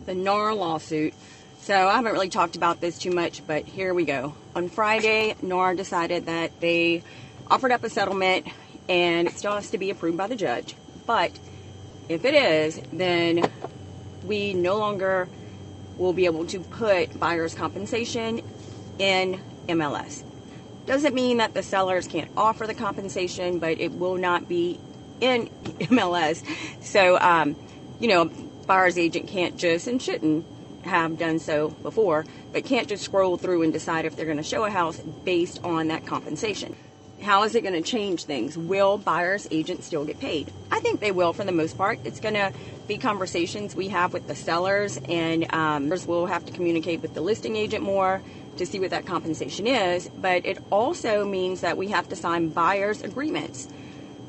the NAR lawsuit. So I haven't really talked about this too much, but here we go. On Friday, NAR decided that they offered up a settlement and it still has to be approved by the judge. But if it is, then we no longer will be able to put buyer's compensation in MLS. Doesn't mean that the sellers can't offer the compensation, but it will not be in MLS. So, buyer's agent can't just, and shouldn't have done so before, but can't just scroll through and decide if they're going to show a house based on that compensation. How is it going to change things? Will buyer's agents still get paid? I think they will for the most part. It's going to be conversations we have with the sellers, and we'll have to communicate with the listing agent more to see what that compensation is. But it also means that we have to sign buyer's agreements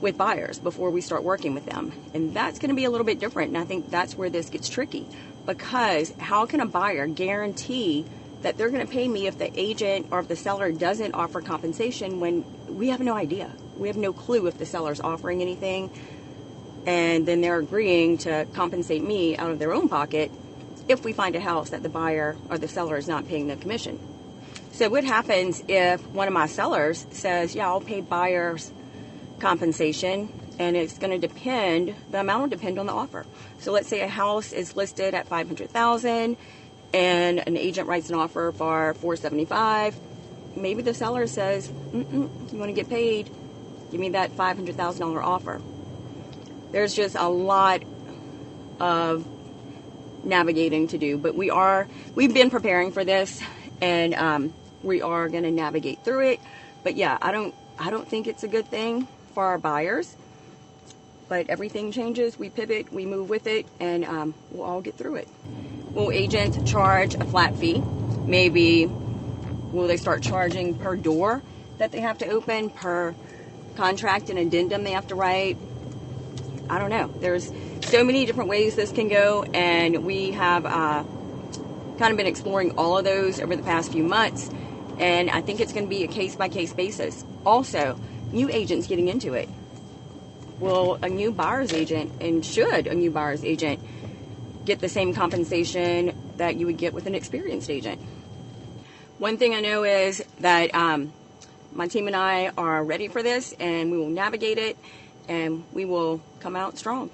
with buyers before we start working with them. And that's going to be a little bit different. And I think that's where this gets tricky, because how can a buyer guarantee that they're going to pay me if the agent or if the seller doesn't offer compensation when we have no idea? We have no clue if the seller's offering anything, and then they're agreeing to compensate me out of their own pocket if we find a house that the buyer or the seller is not paying the commission. So what happens if one of my sellers says, yeah, I'll pay buyer's compensation, and it's going to depend, the amount will depend on the offer. So let's say a house is listed at $500,000 and an agent writes an offer for $475,000. Maybe the seller says, you want to get paid, give me that $500,000 offer. There's just a lot of navigating to do, but we've been preparing for this, and we are going to navigate through it. But yeah, I don't think it's a good thing for our buyers, but everything changes, we pivot, we move with it, and we'll all get through it. Will agents charge a flat fee? Maybe will they start charging per door that they have to open, per contract and addendum they have to write? I don't know. There's so many different ways this can go, and we have kind of been exploring all of those over the past few months, and I think it's going to be a case-by-case basis. Also, new agents getting into it. Will a new buyer's agent, and should a new buyer's agent, get the same compensation that you would get with an experienced agent? One thing I know is that my team and I are ready for this, and we will navigate it, and we will come out strong.